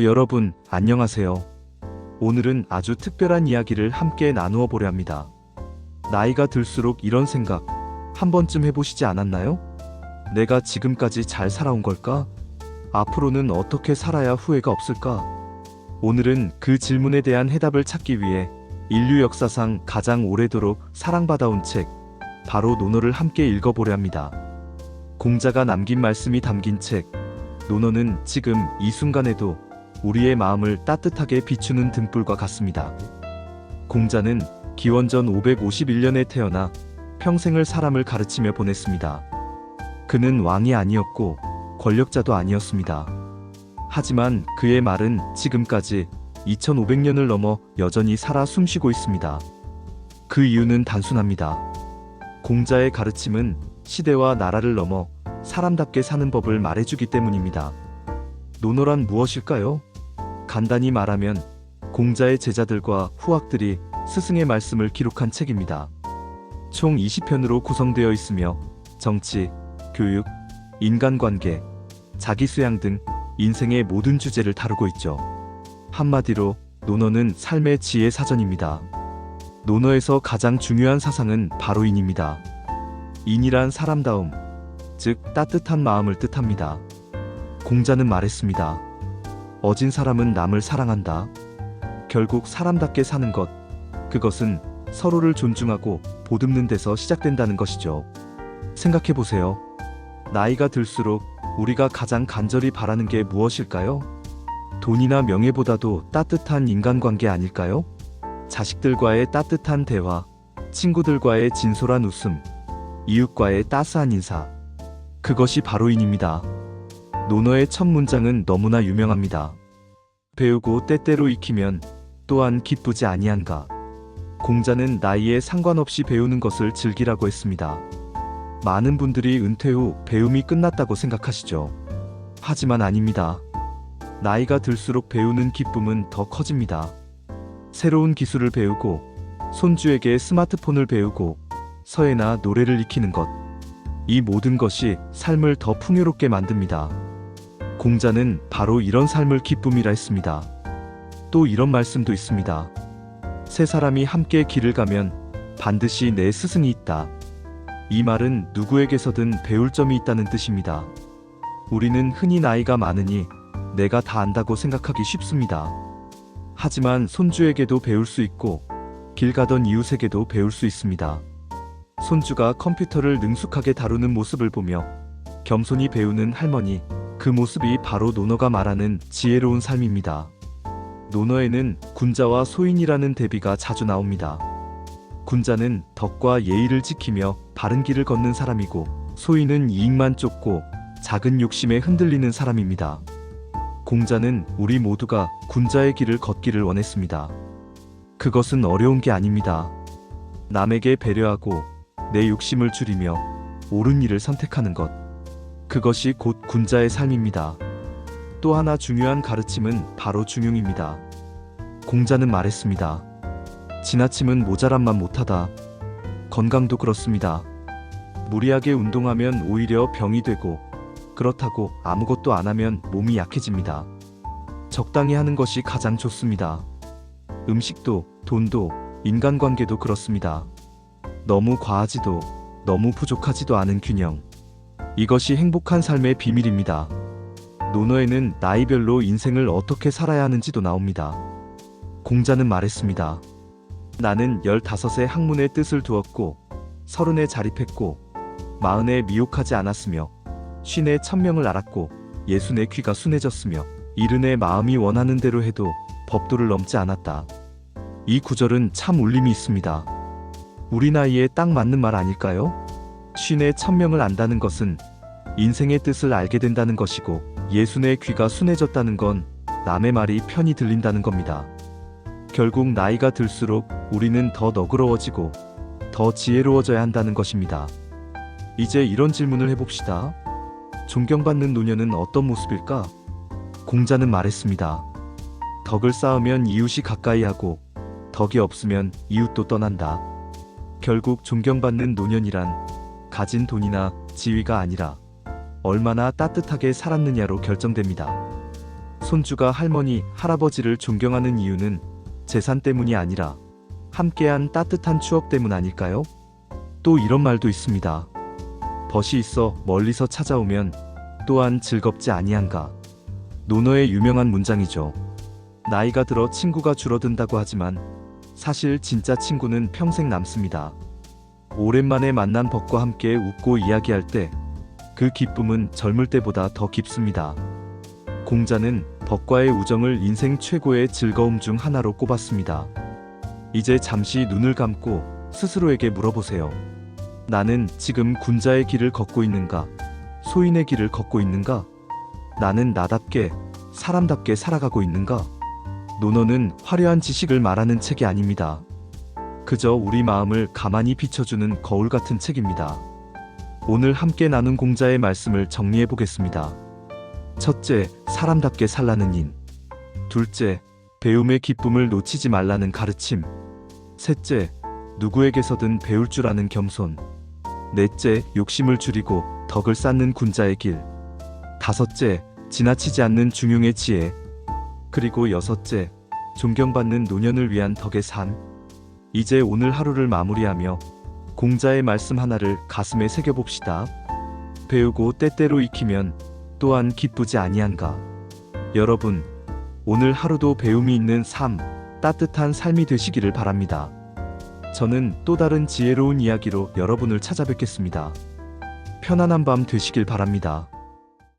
여러분, 안녕하세요. 오늘은 아주 특별한 이야기를 함께 나누어 보려 합니다. 나이가 들수록 이런 생각 한 번쯤 해보시지 않았나요? 내가 지금까지 잘 살아온 걸까? 앞으로는 어떻게 살아야 후회가 없을까? 오늘은 그 질문에 대한 해답을 찾기 위해 인류 역사상 가장 오래도록 사랑받아온 책, 바로 논어를 함께 읽어보려 합니다. 공자가 남긴 말씀이 담긴 책, 논어는 지금 이 순간에도 우리의 마음을 따뜻하게 비추는 등불과 같습니다. 공자는 기원전 551년에 태어나 평생을 사람을 가르치며 보냈습니다. 그는 왕이 아니었고 권력자도 아니었습니다. 하지만 그의 말은 지금까지 2500년을 넘어 여전히 살아 숨쉬고 있습니다. 그 이유는 단순합니다. 공자의 가르침은 시대와 나라를 넘어 사람답게 사는 법을 말해주기 때문입니다. 논어란 무엇일까요? 간단히 말하면 공자의 제자들과 후학들이 스승의 말씀을 기록한 책입니다. 총 20편으로 구성되어 있으며 정치, 교육, 인간관계, 자기수양 등 인생의 모든 주제를 다루고 있죠. 한마디로 논어는 삶의 지혜 사전입니다. 논어에서 가장 중요한 사상은 바로 인입니다. 인이란 사람다움, 즉 따뜻한 마음을 뜻합니다. 공자는 말했습니다. 어진 사람은 남을 사랑한다. 결국 사람답게 사는 것, 그것은 서로를 존중하고 보듬는 데서 시작된다는 것이죠. 생각해보세요. 나이가 들수록 우리가 가장 간절히 바라는 게 무엇일까요? 돈이나 명예보다도 따뜻한 인간관계 아닐까요? 자식들과의 따뜻한 대화, 친구들과의 진솔한 웃음, 이웃과의 따스한 인사. 그것이 바로 인입니다. 논어의 첫 문장은 너무나 유명합니다. 배우고 때때로 익히면 또한 기쁘지 아니한가. 공자는 나이에 상관없이 배우는 것을 즐기라고 했습니다. 많은 분들이 은퇴 후 배움이 끝났다고 생각하시죠. 하지만 아닙니다. 나이가 들수록 배우는 기쁨은 더 커집니다. 새로운 기술을 배우고, 손주에게 스마트폰을 배우고, 서예나 노래를 익히는 것. 이 모든 것이 삶을 더 풍요롭게 만듭니다. 공자는 바로 이런 삶을 기쁨이라 했습니다. 또 이런 말씀도 있습니다. 세 사람이 함께 길을 가면 반드시 내 스승이 있다. 이 말은 누구에게서든 배울 점이 있다는 뜻입니다. 우리는 흔히 나이가 많으니 내가 다 안다고 생각하기 쉽습니다. 하지만 손주에게도 배울 수 있고 길 가던 이웃에게도 배울 수 있습니다. 손주가 컴퓨터를 능숙하게 다루는 모습을 보며 겸손히 배우는 할머니, 그 모습이 바로 논어가 말하는 지혜로운 삶입니다. 논어에는 군자와 소인이라는 대비가 자주 나옵니다. 군자는 덕과 예의를 지키며 바른 길을 걷는 사람이고, 소인은 이익만 쫓고 작은 욕심에 흔들리는 사람입니다. 공자는 우리 모두가 군자의 길을 걷기를 원했습니다. 그것은 어려운 게 아닙니다. 남에게 배려하고 내 욕심을 줄이며 옳은 일을 선택하는 것. 그것이 곧 군자의 삶입니다. 또 하나 중요한 가르침은 바로 중용입니다. 공자는 말했습니다. 지나침은 모자람만 못하다. 건강도 그렇습니다. 무리하게 운동하면 오히려 병이 되고, 그렇다고 아무것도 안 하면 몸이 약해집니다. 적당히 하는 것이 가장 좋습니다. 음식도, 돈도, 인간관계도 그렇습니다. 너무 과하지도, 너무 부족하지도 않은 균형. 이것이 행복한 삶의 비밀입니다. 논어에는 나이별로 인생을 어떻게 살아야 하는지도 나옵니다. 공자는 말했습니다. 나는 15에 학문의 뜻을 두었고, 30에 자립했고, 40에 미혹하지 않았으며, 50에 천명을 알았고, 60에 귀가 순해졌으며, 70에 마음이 원하는 대로 해도 법도를 넘지 않았다. 이 구절은 참 울림이 있습니다. 우리 나이에 딱 맞는 말 아닐까요? 50에 천명을 안다는 것은 인생의 뜻을 알게 된다는 것이고, 60에 귀가 순해졌다는 건 남의 말이 편히 들린다는 겁니다. 결국 나이가 들수록 우리는 더 너그러워지고 더 지혜로워져야 한다는 것입니다. 이제 이런 질문을 해봅시다. 존경받는 노년은 어떤 모습일까? 공자는 말했습니다. 덕을 쌓으면 이웃이 가까이 하고, 덕이 없으면 이웃도 떠난다. 결국 존경받는 노년이란 가진 돈이나 지위가 아니라 얼마나 따뜻하게 살았느냐로 결정됩니다. 손주가 할머니, 할아버지를 존경하는 이유는 재산 때문이 아니라 함께한 따뜻한 추억 때문 아닐까요? 또 이런 말도 있습니다. 벗이 있어 멀리서 찾아오면 또한 즐겁지 아니한가. 논어의 유명한 문장이죠. 나이가 들어 친구가 줄어든다고 하지만 사실 진짜 친구는 평생 남습니다. 오랜만에 만난 벗과 함께 웃고 이야기할 때 그 기쁨은 젊을 때보다 더 깊습니다. 공자는 벗과의 우정을 인생 최고의 즐거움 중 하나로 꼽았습니다. 이제 잠시 눈을 감고 스스로에게 물어보세요. 나는 지금 군자의 길을 걷고 있는가? 소인의 길을 걷고 있는가? 나는 나답게, 사람답게 살아가고 있는가? 논어는 화려한 지식을 말하는 책이 아닙니다. 그저 우리 마음을 가만히 비춰주는 거울 같은 책입니다. 오늘 함께 나눈 공자의 말씀을 정리해 보겠습니다. 첫째, 사람답게 살라는 인. 둘째, 배움의 기쁨을 놓치지 말라는 가르침. 셋째, 누구에게서든 배울 줄 아는 겸손. 넷째, 욕심을 줄이고 덕을 쌓는 군자의 길. 다섯째, 지나치지 않는 중용의 지혜. 그리고 여섯째, 존경받는 노년을 위한 덕의 삶. 이제 오늘 하루를 마무리하며 공자의 말씀 하나를 가슴에 새겨봅시다. 배우고 때때로 익히면 또한 기쁘지 아니한가. 여러분, 오늘 하루도 배움이 있는 삶, 따뜻한 삶이 되시기를 바랍니다. 저는 또 다른 지혜로운 이야기로 여러분을 찾아뵙겠습니다. 편안한 밤 되시길 바랍니다.